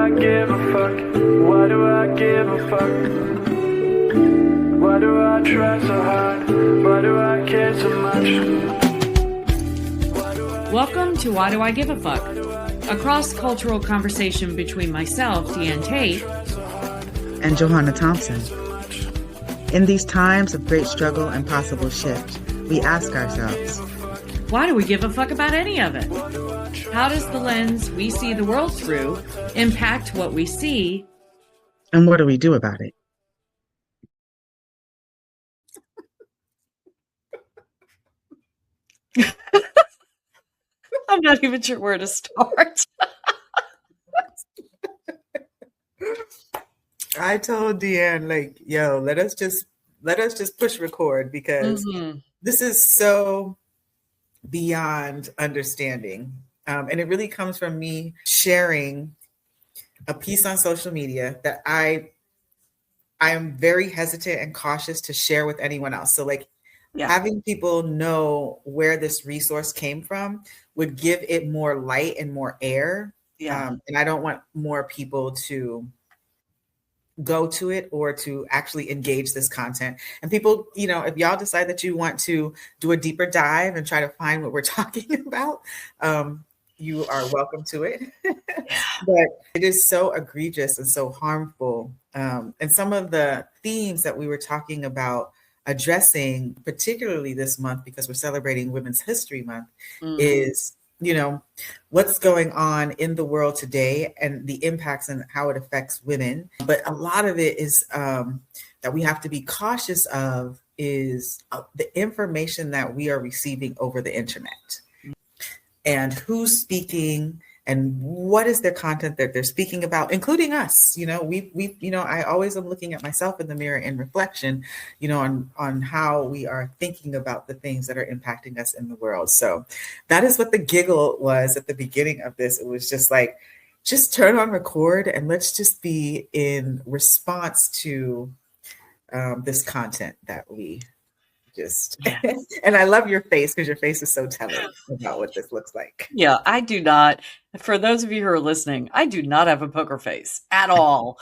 I give a fuck? Why do I give a fuck? Why do I try so hard? Why do I care so much? Welcome to Why Do I Give a Fuck? A cross-cultural conversation between myself, Deanne Tate, and Johanna Thompson. In these times of great struggle and possible shift, we ask ourselves, why do we give a fuck about any of it? How does the lens we see the world through impact what we see? And what do we do about it? I'm not even sure where to start. I told Deanne, like, yo, let us just push record because this is so beyond understanding. And it really comes from me sharing a piece on social media that I am very hesitant and cautious to share with anyone else. So like having people know where this resource came from would give it more light and more air. And I don't want more people to go to it or to actually engage this content. And people, you know, if y'all decide that you want to do a deeper dive and try to find what we're talking about, you are welcome to it. But it is so egregious and so harmful. And some of the themes that we were talking about addressing, particularly this month, because we're celebrating Women's History Month, is, you know, what's going on in the world today and the impacts and how it affects women. But a lot of it is that we have to be cautious of is the information that we are receiving over the internet and who's speaking and what is their content that they're speaking about, including us. You know, we you know, I always am looking at myself in the mirror in reflection, you know, on how we are thinking about the things that are impacting us in the world. So that is what the giggle was at the beginning of this. It was just like, just turn on record and let's just be in response to this content that we just, and I love your face because your face is so telling about what this looks like. Yeah, I do not. For those of you who are listening, I do not have a poker face at all.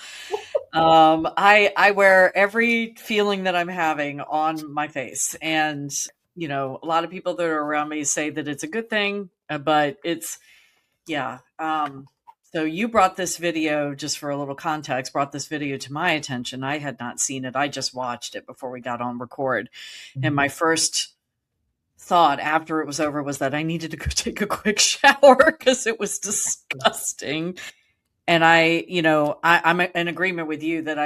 I wear every feeling that I'm having on my face. And, you know, a lot of people that are around me say that it's a good thing, but it's, so you brought this video, just for a little context, brought this video to my attention. I had not seen it. I just watched it before we got on record. And my first thought after it was over was that I needed to go take a quick shower because it was disgusting. And I'm in agreement with you that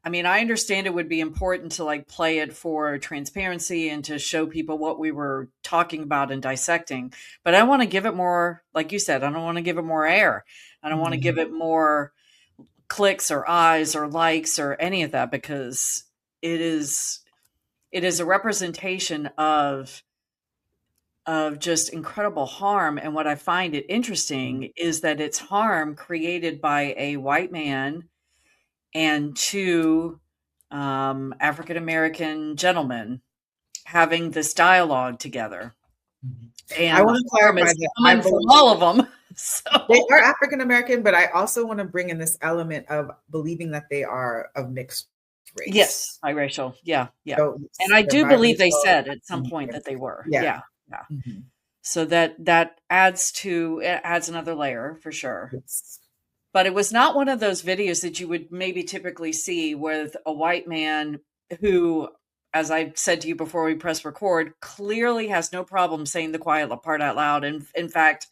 I mean, I understand it would be important to like play it for transparency and to show people what we were talking about and dissecting. But I want to give it more, like you said, I don't want to give it more air. I don't want to give it more clicks or eyes or likes or any of that, because it is a representation of just incredible harm. And what I find it interesting is that it's harm created by a white man and two African-American gentlemen having this dialogue together. And I want to clarify that from all of them. So. They are African-American, but I also want to bring in this element of believing that they are of mixed race. Yes, biracial. Yeah. So and I do believe they said at some point that they were. Yeah. So that adds another layer for sure. Yes. But it was not one of those videos that you would maybe typically see with a white man who, as I said to you before we press record, clearly has no problem saying the quiet part out loud. And in fact,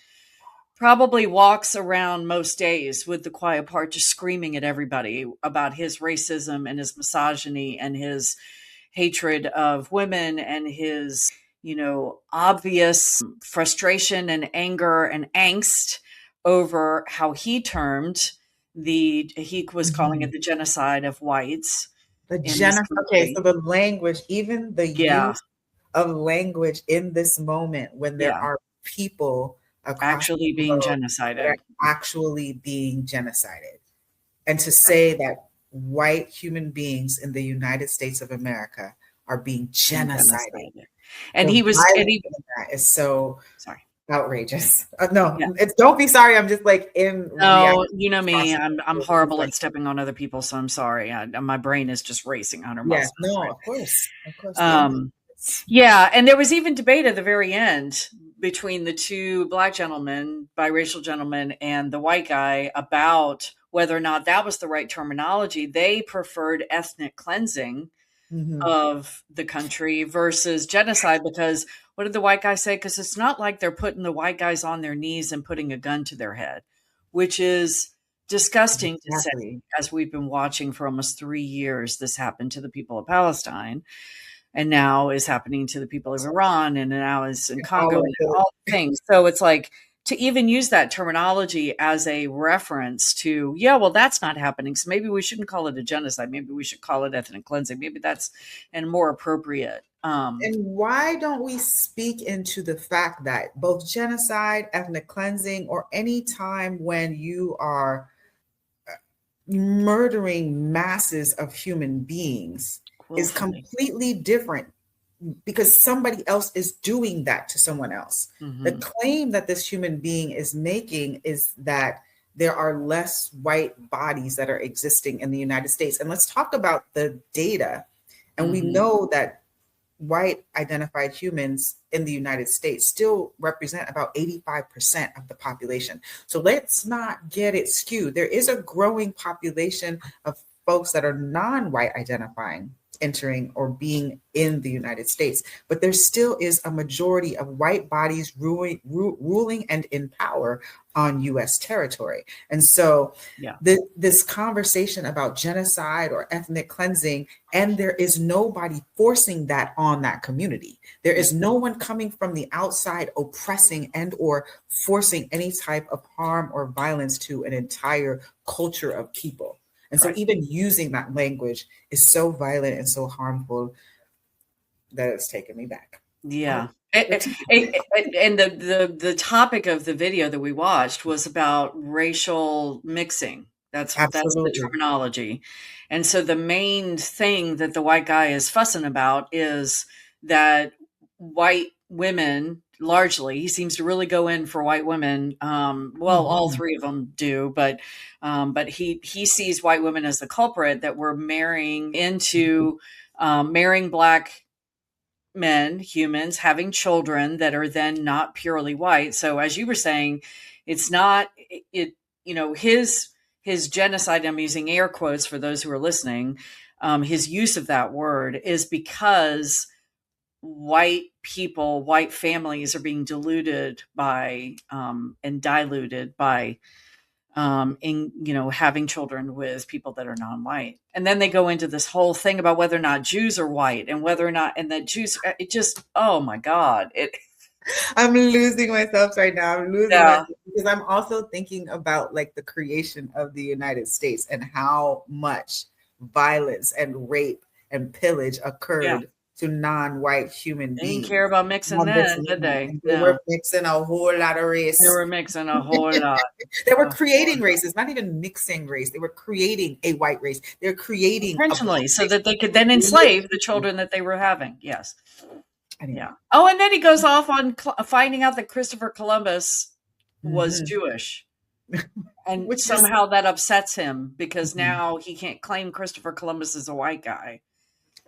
probably walks around most days with the quiet part, just screaming at everybody about his racism and his misogyny and his hatred of women and his, you know, obvious frustration and anger and angst over how he termed he was calling it the genocide of whites. The genocide. Okay, so the language, even the use of language in this moment when there are people actually being genocided. Actually being genocided. And to say that white human beings in the United States of America are being genocided. And he was, is so outrageous. No, Yeah. it's don't be sorry. I'm just like in No, reaction. you know me. I'm horrible Like, at stepping on other people, so I'm sorry. My brain is just racing 100 yeah, miles an no, of course, the hour. impact. Yeah, and there was even debate at the very end between the two black gentlemen, biracial gentlemen, and the white guy about whether or not that was the right terminology. They preferred ethnic cleansing of the country versus genocide because what did the white guy say? Because it's not like they're putting the white guys on their knees and putting a gun to their head, which is disgusting to say Exactly. as we've been watching for almost 3 years this happened to the people of Palestine and now is happening to the people of Iran and now is in And Congo all of and the all the things. So it's like to even use that terminology as a reference to, yeah, well, that's not happening. So maybe we shouldn't call it a genocide. Maybe we should call it ethnic cleansing. Maybe that's and more appropriate. and why don't we speak into the fact that both genocide, ethnic cleansing, or any time when you are murdering masses of human beings is Willfully. completely different because somebody else is doing that to someone else. The claim that this human being is making is that there are less white bodies that are existing in the United States. And let's talk about the data. And we know that white identified humans in the United States still represent about 85% of the population. So let's not get it skewed. There is a growing population of folks that are non-white identifying entering or being in the United States, but there still is a majority of white bodies ruling and in power on US territory. And so this conversation about genocide or ethnic cleansing, and there is nobody forcing that on that community. There is no one coming from the outside oppressing and or forcing any type of harm or violence to an entire culture of people. And so even using that language is so violent and so harmful that it's taken me back. Yeah. And the topic of the video that we watched was about racial mixing. That's the terminology. And so the main thing that the white guy is fussing about is that white women, largely, he seems to really go in for white women. Well, all three of them do, but he sees white women as the culprit that we're marrying into marrying black men, humans, having children that are then not purely white. So as you were saying, it's not his genocide, I'm using air quotes for those who are listening, his use of that word is because white people, white families are being diluted by and diluted by having children with people that are non-white. And then they go into this whole thing about whether or not Jews are white and whether or not, and that Jews, it just, oh my God. I'm losing myself right now. I'm losing myself because I'm also thinking about like the creation of the United States and how much violence and rape and pillage occurred to non-white human beings. They didn't care about mixing then, did they? They were mixing a whole lot of race. They were mixing a whole lot. They were creating races, not even mixing race. They were creating a white race. They're creating intentionally so that they could then enslave the children that they were having. Yes. Yeah. Oh, and then he goes off on finding out that Christopher Columbus was Jewish. And which somehow that upsets him because now he can't claim Christopher Columbus as a white guy.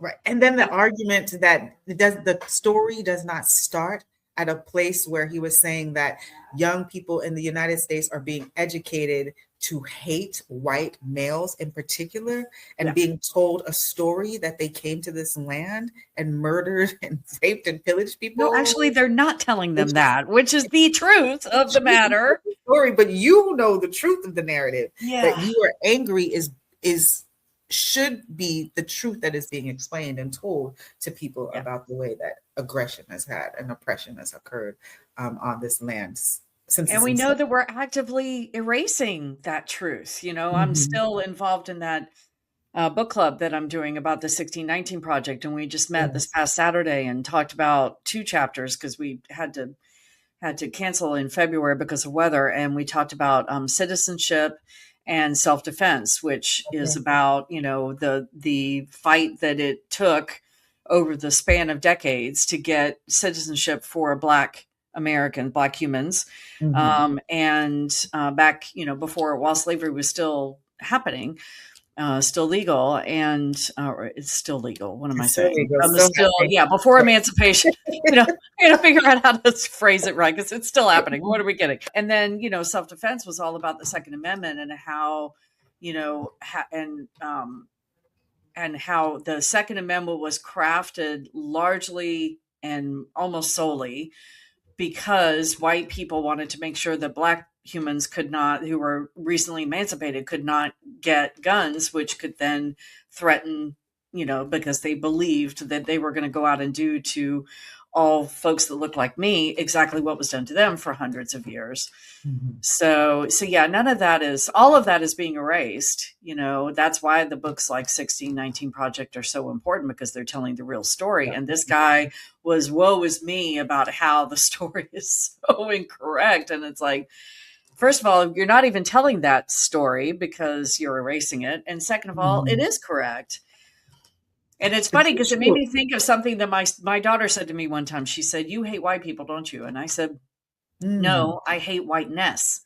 Right. And then the argument that the story does not start at a place where he was saying that young people in the United States are being educated to hate white males in particular and being told a story that they came to this land and murdered and raped and pillaged people. No, actually, they're not telling them that, which is the truth of the matter. Story, but you know the truth of the narrative that you are angry is should be the truth that is being explained and told to people about the way that aggression has had and oppression has occurred on this land. And we know that we're actively erasing that truth. You know, I'm still involved in that book club that I'm doing about the 1619 Project. And we just met this past Saturday and talked about 2 chapters because we had to cancel in February because of weather. And we talked about citizenship and self-defense, which is about, the fight that it took over the span of decades to get citizenship for Black Americans, Black humans. Mhm. And back, before, while slavery was still happening, still legal, and it's still legal. What am I It's so saying? legal, so Still, happening. yeah, before emancipation. I gotta figure out how to phrase it right because it's still happening. What are we getting? And then, self-defense was all about the Second Amendment and how, and how the Second Amendment was crafted largely and almost solely because white people wanted to make sure that Black humans who were recently emancipated, could not get guns, which could then threaten, because they believed that they were going to go out and do to all folks that look like me exactly what was done to them for hundreds of years. Mhm. So yeah, all of that is being erased. That's why the books like 1619 Project are so important, because they're telling the real story. Yeah. And this guy was woe is me about how the story is so incorrect. And it's like, first of all, you're not even telling that story because you're erasing it. And second of all, it Mhm. is correct. And it's It's funny because it made true. me think of something that my daughter said to me one time. She said, "You hate white people, don't you?" And I said, Mm. "No, I hate whiteness."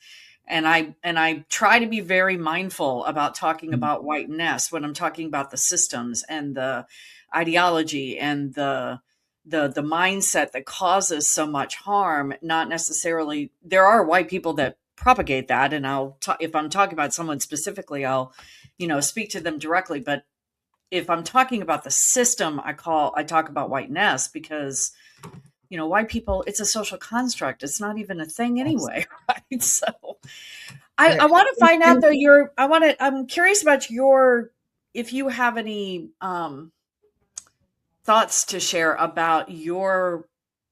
And I try to be very mindful about talking Mm. about whiteness when I'm talking about the systems and the ideology and the mindset that causes so much harm. Not necessarily, there are white people that propagate that, and if I'm talking about someone specifically, I'll speak to them directly. But if I'm talking about the system, I talk about whiteness because white people, it's a social construct. It's not even a thing Yes. anyway, right? So I, Yeah. I want to find out And though, I'm curious about if you have any thoughts to share about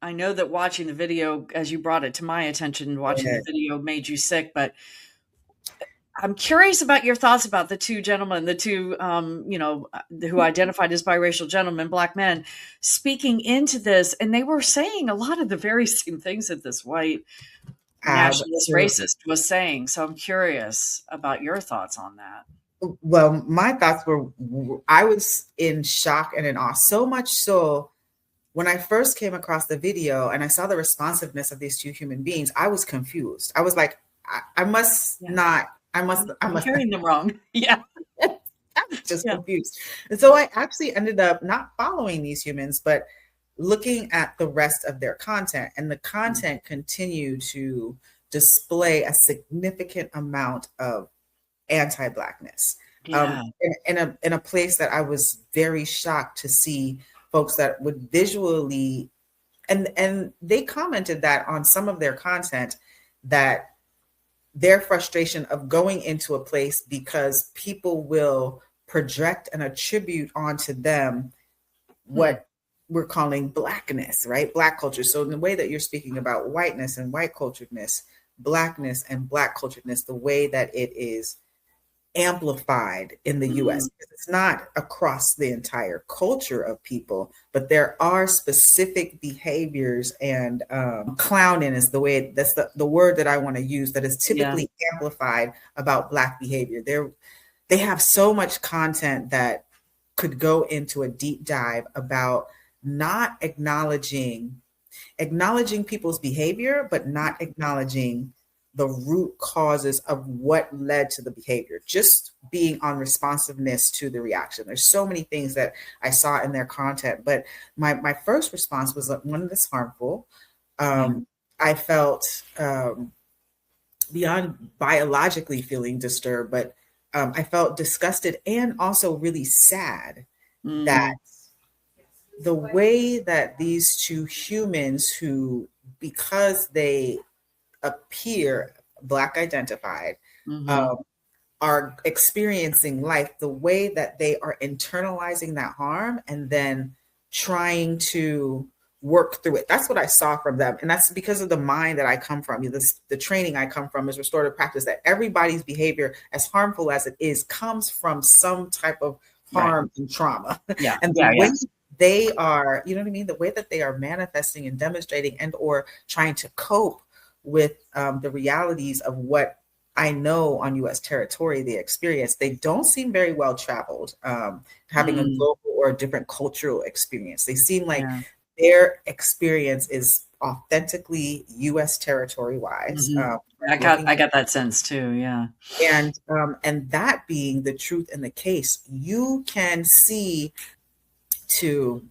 I know that watching the video, as you brought it to my attention, watching yeah. the video made you sick, but I'm curious about your thoughts about the two gentlemen, the two, who identified as biracial gentlemen, Black men, speaking into this. And they were saying a lot of the very same things that this white nationalist Absolutely. racist was saying. So I'm curious about your thoughts on that. Well, my thoughts were, I was in shock and in awe, so much so when I first came across the video and I saw the responsiveness of these two human beings, I was confused. I was like, I must Yeah. not, I I'm must, hearing them wrong. Yeah. I was just Yeah. confused. And so I actually ended up not following these humans, but looking at the rest of their content. And the content continued to display a significant amount of anti-Blackness. Yeah. In a place that I was very shocked to see folks that would visually, and they commented that on some of their content, that their frustration of going into a place because people will project and attribute onto them what we're calling Blackness, right? Black culture. So in the way that you're speaking about whiteness and white culturedness, Blackness and Black culturedness, the way that it is amplified in the US. It's not across the entire culture of people, but there are specific behaviors, and clowning is that's the word that I want to use, that is Yeah. typically amplified about Black behavior. They have so much content that could go into a deep dive about not acknowledging people's behavior, but not acknowledging the root causes of what led to the behavior, just being on responsiveness to the reaction. There's so many things that I saw in their content, but my first response was one that's harmful. I felt beyond biologically feeling disturbed, but I felt disgusted and also really sad that the way that these two humans, who, because they appear Black identified, are experiencing life, the way that they are internalizing that harm and then trying to work through it. That's what I saw from them. And that's because of the mind that I come from. The training I come from is restorative practice, that everybody's behavior, as harmful as it is, comes from some type of harm and trauma. Yeah. And the way they are, you know what I mean? The way that they are manifesting and demonstrating and or trying to cope with the realities of what I know on U.S. territory they experience, they don't seem very well traveled, having a global or a different cultural experience. They seem like their experience is authentically U.S. territory wise. I got that sense too. Yeah. And that being the truth in the case, you can see to,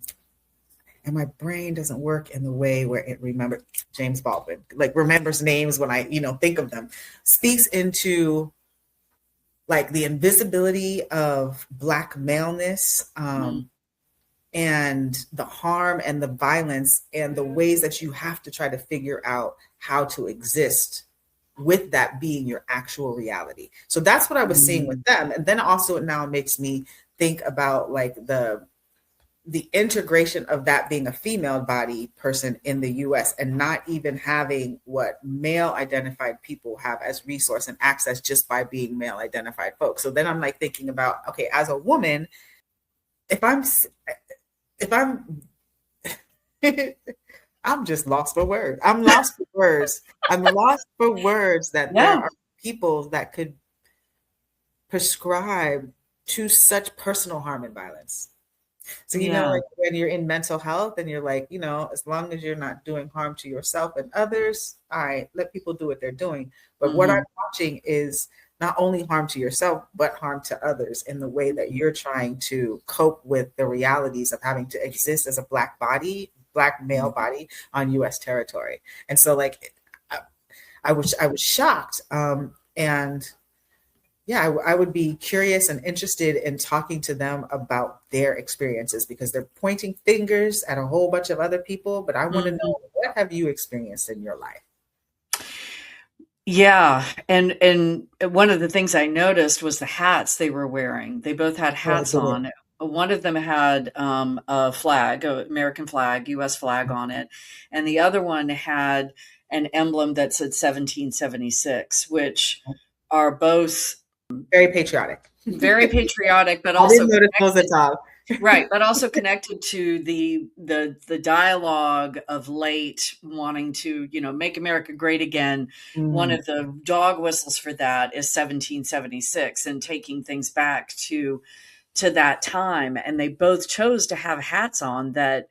and my brain doesn't work in the way where it remembers James Baldwin, like remembers names when I, think of them, speaks into like the invisibility of Black maleness, and the harm and the violence and the ways that you have to try to figure out how to exist with that being your actual reality. So that's what I was seeing with them. And then also it now makes me think about like the integration of that being a female body person in the US and not even having what male identified people have as resource and access just by being male identified folks. So then I'm like thinking about, okay, as a woman, if I'm I'm just lost for words. I'm lost for words. I'm lost for words that there are people that could prescribe to such personal harm and violence. So, like when you're in mental health and you're like, as long as you're not doing harm to yourself and others, all right, let people do what they're doing. But what I'm watching is not only harm to yourself, but harm to others in the way that you're trying to cope with the realities of having to exist as a Black male body on U.S. territory. And so like, I was shocked. And yeah, I would be curious and interested in talking to them about their experiences because they're pointing fingers at a whole bunch of other people. But I want to know, what have you experienced in your life? Yeah. And one of the things I noticed was the hats they were wearing. They both had hats on. One of them had a flag, an American flag, U.S. flag on it. And the other one had an emblem that said 1776, which are both very patriotic, but also right, but also connected to the dialogue of late wanting to, make America great again. One of the dog whistles for that is 1776 and taking things back to that time. And they both chose to have hats on that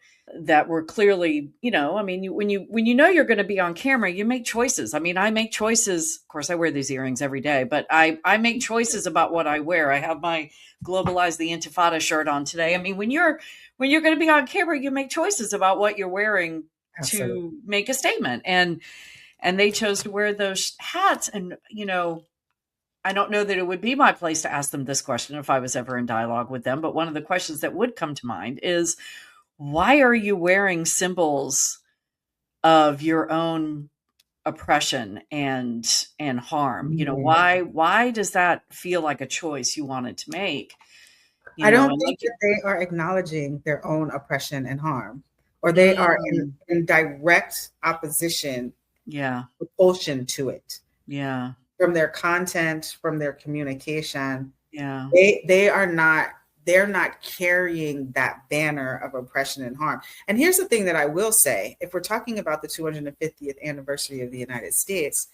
were clearly, when you know you're going to be on camera, you make choices. I mean, I make choices. Of course, I wear these earrings every day, but I make choices about what I wear. I have my Globalize the Intifada shirt on today. I mean, when you're going to be on camera, you make choices about what you're wearing. Absolutely. To make a statement. And they chose to wear those hats. And, I don't know that it would be my place to ask them this question if I was ever in dialogue with them. But one of the questions that would come to mind is, why are you wearing symbols of your own oppression and harm? Why does that feel like a choice you wanted to make? I don't think that they are acknowledging their own oppression and harm, or they are in direct opposition, propulsion to it. Yeah. From their content, from their communication. Yeah. They're not carrying that banner of oppression and harm. And here's the thing that I will say, if we're talking about the 250th anniversary of the United States,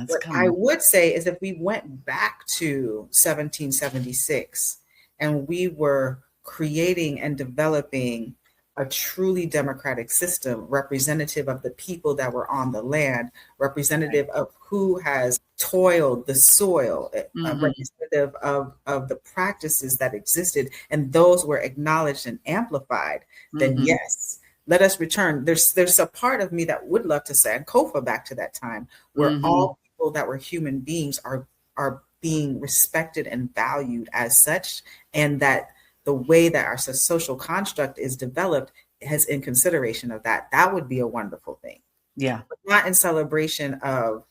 what I would say is if we went back to 1776 and we were creating and developing a truly democratic system, representative of the people that were on the land, representative of who has toiled the soil, representative of the practices that existed, and those were acknowledged and amplified, then yes, let us return. There's a part of me that would love to send Kofa back to that time where all people that were human beings are being respected and valued as such, and that the way that our social construct is developed has in consideration of that. That would be a wonderful thing. Yeah. But not in celebration of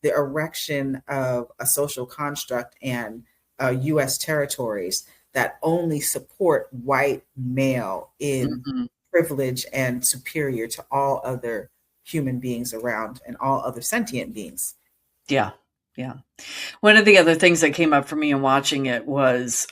the erection of a social construct and U.S. territories that only support white male in privilege and superior to all other human beings around and all other sentient beings. Yeah. Yeah. One of the other things that came up for me in watching it was,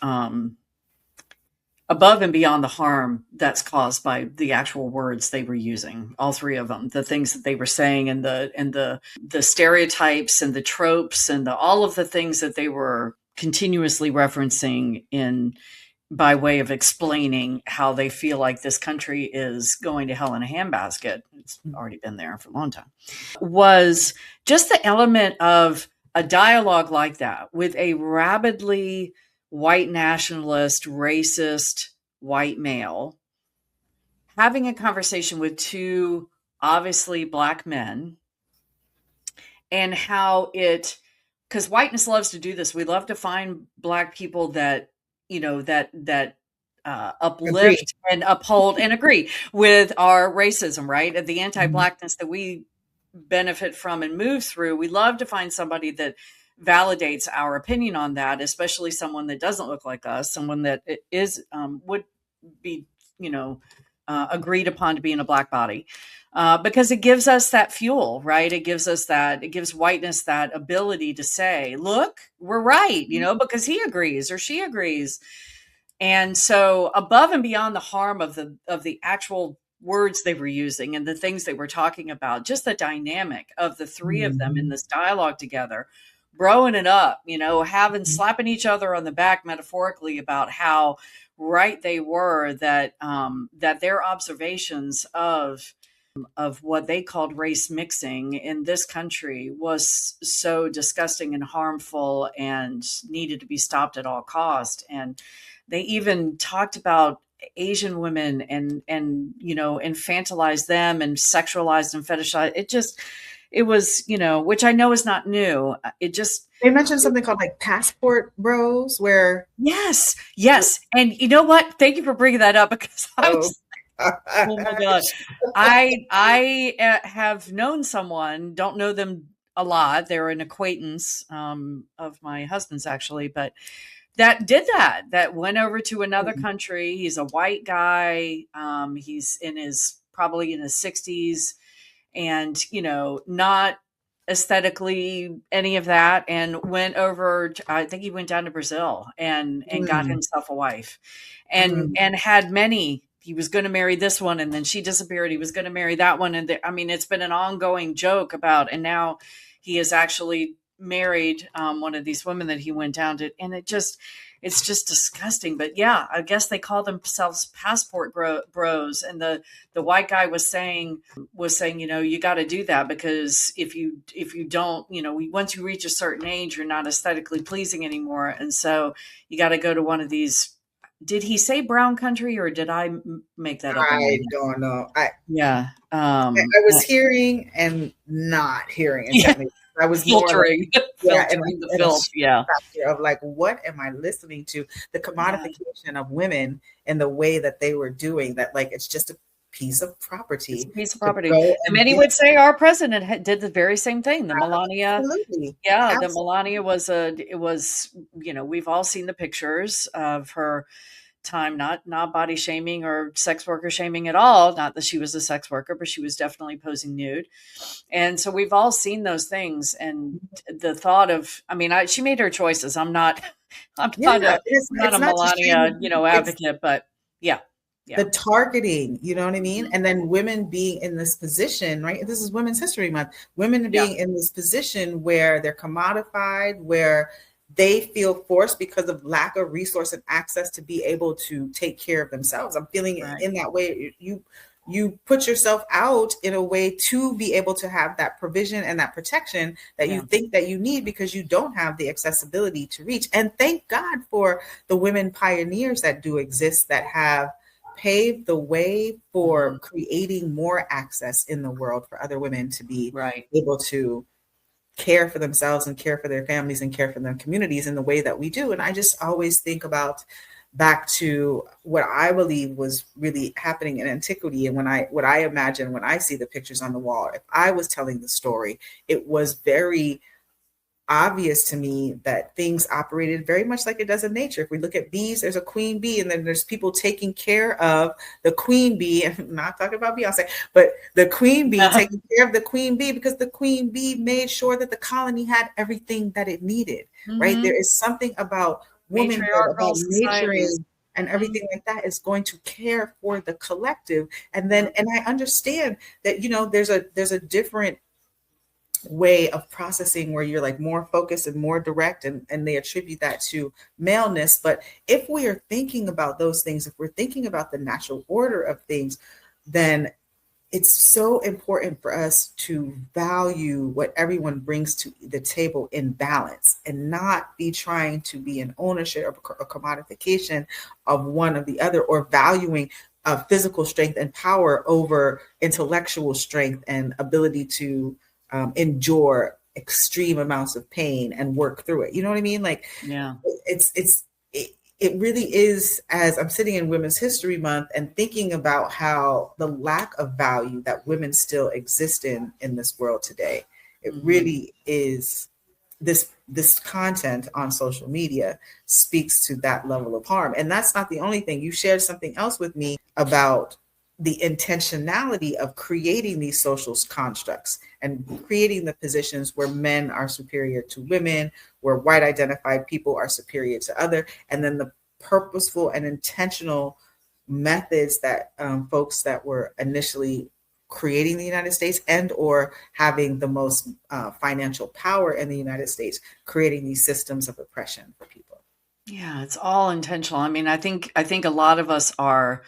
above and beyond the harm that's caused by the actual words they were using, all three of them, the things that they were saying and the stereotypes and the tropes and all of the things that they were continuously referencing in by way of explaining how they feel like this country is going to hell in a handbasket. It's already been there for a long time. Was just the element of a dialogue like that with a rabidly white nationalist, racist white male having a conversation with two obviously Black men, and how it, because whiteness loves to do this. We love to find Black people that, that uplift and uphold and agree with our racism, right? And the anti-Blackness that we benefit from and move through. We love to find somebody that validates our opinion on that, especially someone that doesn't look like us, someone that is would be, agreed upon to be in a Black body, because it gives us that fuel, right? It gives whiteness that ability to say, look, we're right, because he agrees or she agrees. And so above and beyond the harm of the actual words they were using and the things they were talking about, just the dynamic of the three of them in this dialogue together, broing it up, slapping each other on the back metaphorically about how right they were, that their observations of what they called race mixing in this country was so disgusting and harmful and needed to be stopped at all cost. And they even talked about Asian women and infantilized them and sexualized and fetishized. It was, which I know is not new. They mentioned something called like passport bros, where yes. And you know what? Thank you for bringing that up, because oh my God. I have known someone, don't know them a lot. They're an acquaintance of my husband's, actually, but that did that went over to another country. He's a white guy. He's probably in his 60s, and, not aesthetically any of that, and went over I think he went down to Brazil and got himself a wife, and had many. He was going to marry this one, and then she disappeared. He was going to marry that one. And it's been an ongoing joke about, and now he has actually married one of these women that he went down to. And it's just disgusting. But yeah, I guess they call themselves passport bros. And the white guy was saying, you got to do that, because if you don't, once you reach a certain age, you're not aesthetically pleasing anymore. And so you got to go to one of these. Did he say brown country, or did I make that up? I don't know. I was hearing and not hearing. I was filtering the filth. Of like, what am I listening to? The commodification of women and the way that they were doing that, like, it's just a piece of property. It's a piece of property. And many would say our president did the very same thing. The Melania, absolutely. The Melania was we've all seen the pictures of her time, not body shaming or sex worker shaming at all. Not that she was a sex worker, but she was definitely posing nude. And so we've all seen those things. And the thought of, she made her choices. I'm not a Melania, advocate, but yeah. The targeting, you know what I mean? And then women being in this position, right? This is Women's History Month. Women being in this position where they're commodified, where they feel forced because of lack of resource and access to be able to take care of themselves. I'm feeling in that way. You put yourself out in a way to be able to have that provision and that protection that you think that you need, because you don't have the accessibility to reach. And thank God for the women pioneers that do exist, that have paved the way for creating more access in the world for other women to be able to care for themselves and care for their families and care for their communities in the way that we do. And I just always think about back to what I believe was really happening in antiquity. And what I imagine when I see the pictures on the wall, if I was telling the story, it was very obvious to me that things operated very much like it does in nature. If we look at bees, there's a queen bee, and then there's people taking care of the queen bee. I'm not talking about Beyonce, but the queen bee taking care of the queen bee, because the queen bee made sure that the colony had everything that it needed, right? There is something about womanhood, about nurturing and everything like that is going to care for the collective. And then, and I understand that, there's a different way of processing where you're like more focused and more direct, and they attribute that to maleness. But if we are thinking about those things, if we're thinking about the natural order of things, then it's so important for us to value what everyone brings to the table in balance, and not be trying to be an ownership or a commodification of one or the other, or valuing physical strength and power over intellectual strength and ability to endure extreme amounts of pain and work through it. You know what I mean? Like, Yeah. It really is, as I'm sitting in Women's History Month and thinking about how the lack of value that women still exist in this world today, it really is, this content on social media speaks to that level of harm. And that's not the only thing. You shared something else with me about the intentionality of creating these social constructs and creating the positions where men are superior to women, where white identified people are superior to other, and then the purposeful and intentional methods that folks that were initially creating the United States and or having the most financial power in the United States, creating these systems of oppression for people. Yeah, it's all intentional. I mean, I think a lot of us are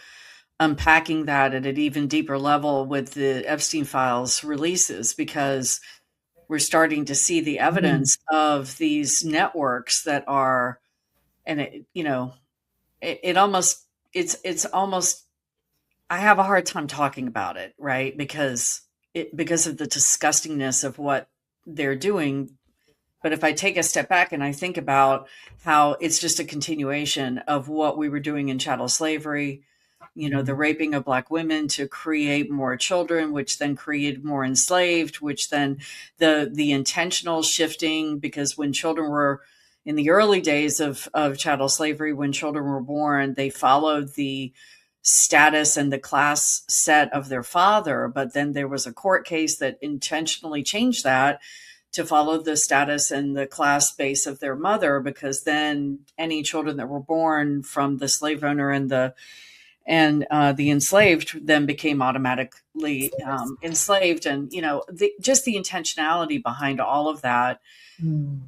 unpacking that at an even deeper level with the Epstein files releases, because we're starting to see the evidence of these networks that are, and it almost, it's almost, I have a hard time talking about it, right? Because of the disgustingness of what they're doing. But if I take a step back and I think about how it's just a continuation of what we were doing in chattel slavery, the raping of Black women to create more children, which then created more enslaved, which then the intentional shifting, because when children were in the early days of chattel slavery, when children were born, they followed the status and the class set of their father. But then there was a court case that intentionally changed that to follow the status and the class base of their mother, because then any children that were born from the slave owner and the enslaved then became automatically enslaved. And just the intentionality behind all of that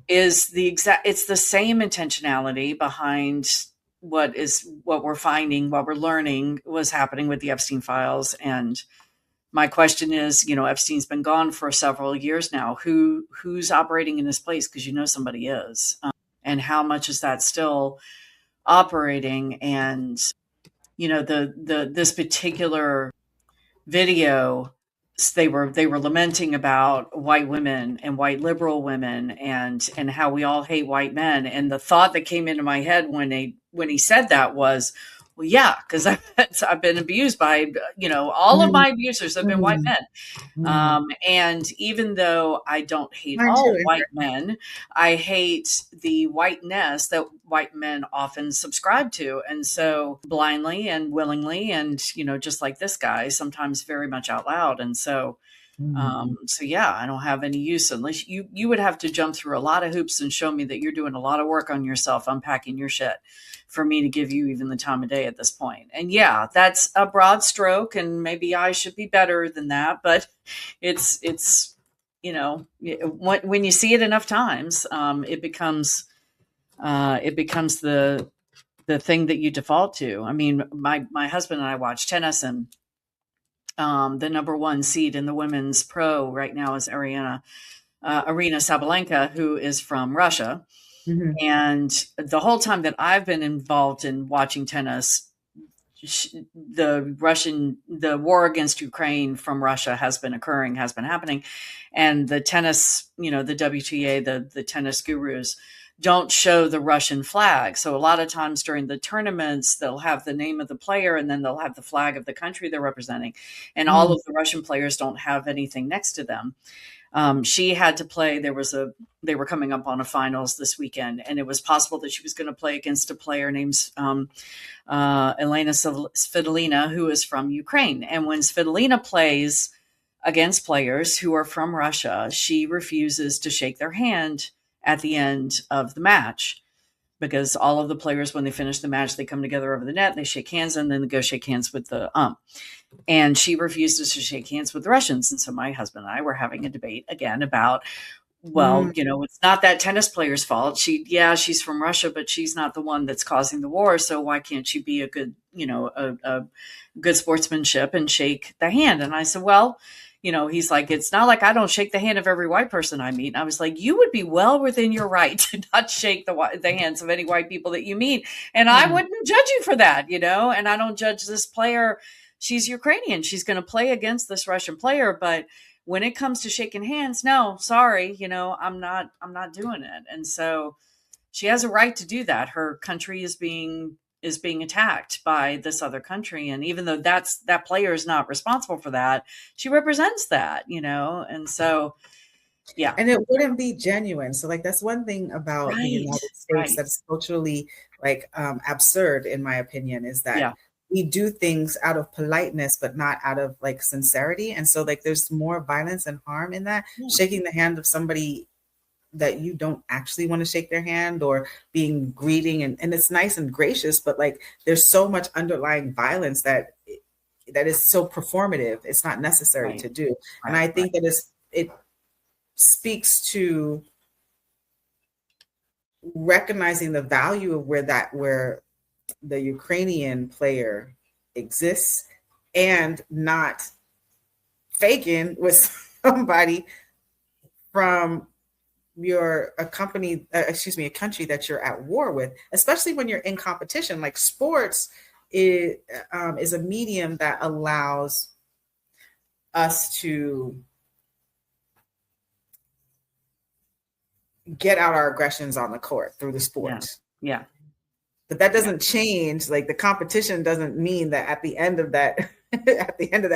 is it's the same intentionality behind what we're finding, what we're learning was happening with the Epstein files. And my question is, Epstein's been gone for several years now. Who's operating in his place? Because somebody is, and how much is that still operating? And this particular video, they were lamenting about white women and white liberal women and how we all hate white men. And the thought that came into my head when he said that was, well, yeah, because I've been abused by, all of my abusers have been white men. And even though I don't hate all white men, I hate the whiteness that white men often subscribe to. And so blindly and willingly, and, just like this guy, sometimes very much out loud. And so, yeah, I don't have any use unless you would have to jump through a lot of hoops and show me that you're doing a lot of work on yourself, unpacking your shit, for me to give you even the time of day at this point. And yeah, that's a broad stroke, and maybe I should be better than that, but it's when you see it enough times, it becomes the thing that you default to. I mean, my husband and I watch tennis, and the number one seed in the women's pro right now is Arina Sabalenka, who is from Russia. And the whole time that I've been involved in watching tennis, the war against Ukraine from Russia has been happening. And the tennis, the WTA, the tennis gurus don't show the Russian flag. So a lot of times during the tournaments, they'll have the name of the player and then they'll have the flag of the country they're representing. And all of the Russian players don't have anything next to them. She had to play. They were coming up on a finals this weekend, and it was possible that she was going to play against a player named Elena Svitolina, who is from Ukraine. And when Svitolina plays against players who are from Russia, she refuses to shake their hand at the end of the match, because all of the players, when they finish the match, they come together over the net, they shake hands, and then they go shake hands with the ump. and she refuses to shake hands with the Russians. And so my husband and I were having a debate again about, well, it's not that tennis player's fault. She's from Russia, but she's not the one that's causing the war. So why can't she be a good, a good sportsmanship and shake the hand? And I said, well, he's like, it's not like I don't shake the hand of every white person I meet. And I was like, you would be well within your right to not shake the hands of any white people that you meet. And I wouldn't judge you for that, and I don't judge this player. She's Ukrainian. She's going to play against this Russian player, but when it comes to shaking hands, no, sorry, I'm not doing it. And so she has a right to do that. Her country is being attacked by this other country. And even though that player is not responsible for that, she represents that, and so, yeah. And it wouldn't be genuine. So like, that's one thing about the United States that's culturally like absurd, in my opinion, is that we do things out of politeness, but not out of like sincerity. And so like, there's more violence and harm in that. Shaking the hand of somebody that you don't actually want to shake their hand, or being greeting, and it's nice and gracious, but like, there's so much underlying violence that is so performative. It's not necessary to do. And I think that it speaks to recognizing the value of where the Ukrainian player exists, and not faking with somebody from a country that you're at war with, especially when you're in competition. Like, sports is a medium that allows us to get out our aggressions on the court through the sport. Yeah. But that doesn't change. Like, the competition doesn't mean that at the end of that,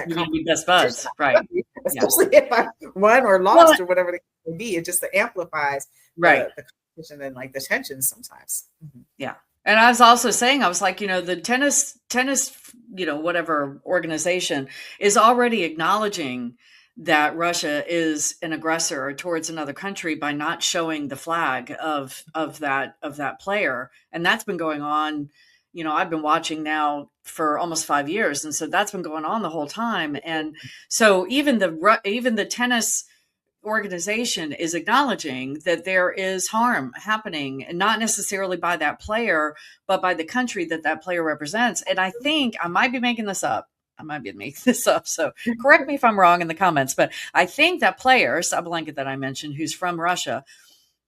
you'll be best buds, right? Especially if I won or lost or whatever it may be. It just amplifies the competition and like the tension sometimes. Yeah. And I was also saying, I was like, the tennis, whatever organization is already acknowledging that Russia is an aggressor towards another country by not showing the flag of that player. And that's been going on, I've been watching now for almost 5 years. And so that's been going on the whole time. And so even the tennis organization is acknowledging that there is harm happening, and not necessarily by that player, but by the country that player represents. And I think I might be making this up. So correct me if I'm wrong in the comments, but I think that player, Sabalenka, that I mentioned, who's from Russia,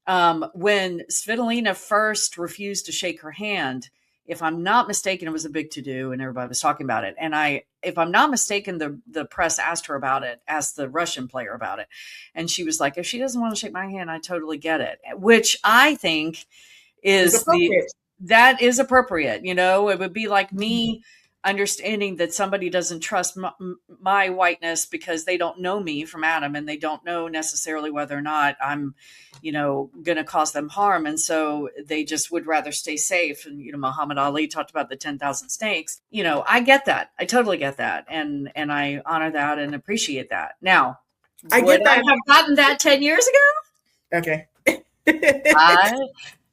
when Svitolina first refused to shake her hand, if I'm not mistaken, it was a big to-do and everybody was talking about it. And if I'm not mistaken, the press asked her about it, asked the Russian player about it. And she was like, if she doesn't want to shake my hand, I totally get it, which I think that is appropriate. It would be like me understanding that somebody doesn't trust my whiteness because they don't know me from Adam, and they don't know necessarily whether or not I'm, going to cause them harm. And so they just would rather stay safe. And, Muhammad Ali talked about the 10,000 snakes. I get that. I totally get that. And I honor that and appreciate that. Now, I have gotten that 10 years ago. Okay.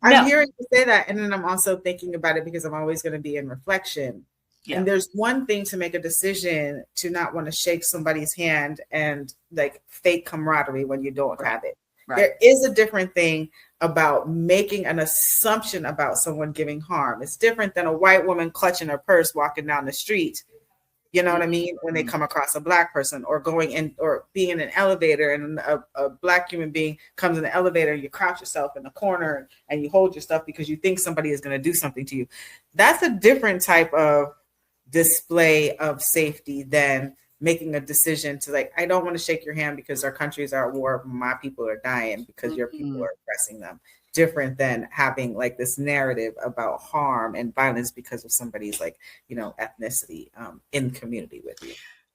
I'm hearing you say that. And then I'm also thinking about it because I'm always going to be in reflection. Yeah. And there's one thing to make a decision to not want to shake somebody's hand and like fake camaraderie when you don't have it. Right. There is a different thing about making an assumption about someone giving harm. It's different than a white woman clutching her purse walking down the street. You know what I mean? When they come across a black person, or going in, or being in an elevator and a black human being comes in the elevator, you crouch yourself in the corner and you hold your stuff because you think somebody is going to do something to you. That's a different type of display of safety than making a decision to like, I don't want to shake your hand because our countries are at war, my people are dying because your people are oppressing them. Different than having like this narrative about harm and violence because of somebody's like, ethnicity in community with you.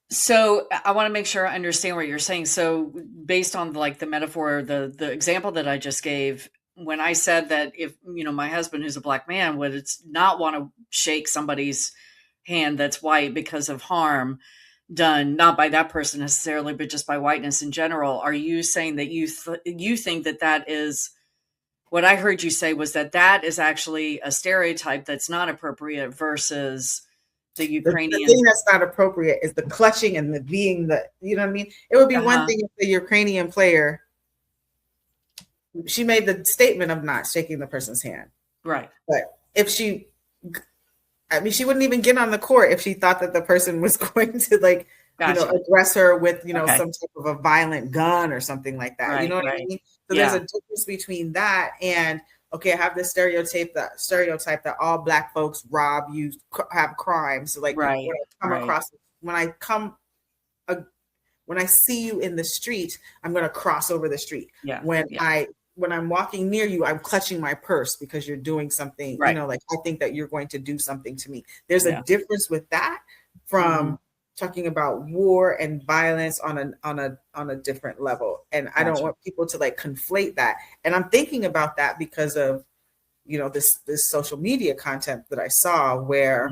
So I want to make sure I understand what you're saying. So based on like the metaphor, the example that I just gave, when I said that if, my husband, who's a black man, would not want to shake somebody's hand that's white because of harm done, not by that person necessarily, but just by whiteness in general, are you saying that you think that is, what I heard you say was that is actually a stereotype that's not appropriate versus the The Ukrainian. thing that's not appropriate is the clutching and the being the, you know what I mean? It would be one thing if the Ukrainian player, she made the statement of not shaking the person's hand. Right. But if she, I mean, she wouldn't even get on the court if she thought that the person was going to like, Gotcha. you know, address her with, you know, Okay. some type of a violent gun or something like that. Right, you know what right. I mean? So Yeah. there's a difference between that and, okay, I have this stereotype that all Black folks rob, you have crimes. So like Right, when I come right. across, when I see you in the street, I'm going to cross over the street. Yeah. When I'm walking near you, I'm clutching my purse because you're doing something, Right. you know, like I think that you're going to do something to me. There's Yeah. a difference with that from talking about war and violence on a different level. And I don't want people to like conflate that. And I'm thinking about that because of, you know, this social media content that I saw where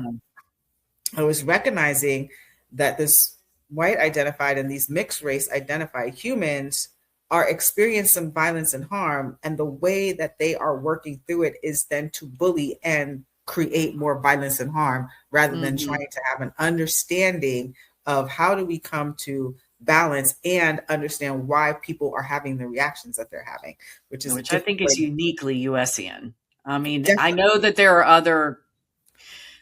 I was recognizing that this white identified and these mixed race identified humans are experiencing some violence and harm. And the way that they are working through it is then to bully and create more violence and harm rather than trying to have an understanding of how do we come to balance and understand why people are having the reactions that they're having, which I think is uniquely USian. I mean, Definitely. I know that there are other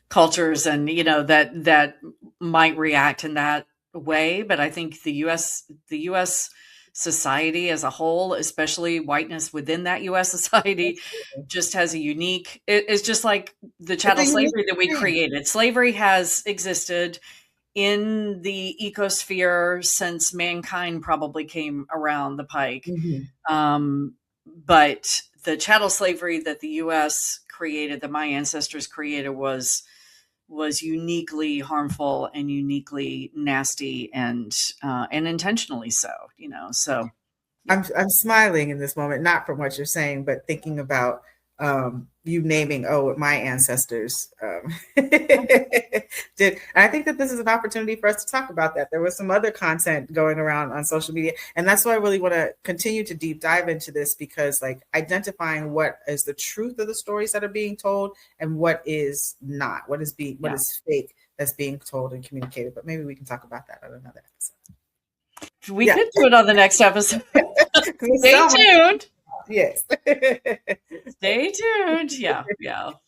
cultures and, you know, that might react in that way, but I think the US society as a whole, especially whiteness within that US society, just has a unique, it's just like the chattel slavery that we created. Slavery has existed in the ecosphere since mankind probably came around the pike. But the chattel slavery that the US created, that my ancestors created, was uniquely harmful and uniquely nasty and intentionally so, you know. So I'm smiling in this moment, not from what you're saying, but thinking about you naming, my ancestors did. And I think that this is an opportunity for us to talk about that. There was some other content going around on social media. And that's why I really want to continue to deep dive into this, because like identifying what is the truth of the stories that are being told and what is not, what is fake that's being told and communicated. But maybe we can talk about that on another episode. We could do it on the next episode. Stay tuned. Yes. Stay tuned. Yeah.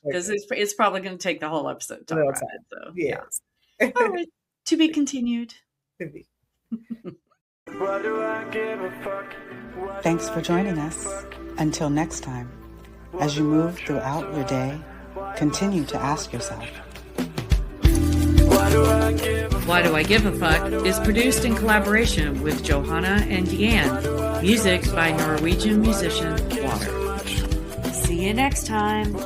Because it's probably going to take the whole episode to talk about it. So yes. Yeah. All right. To be continued. Thanks for joining us. Until next time, as you move throughout your day, continue to ask yourself, Why Do I Give a Fuck is produced in collaboration with Johanna and Deanne. Music by Norwegian musician Water. See you next time.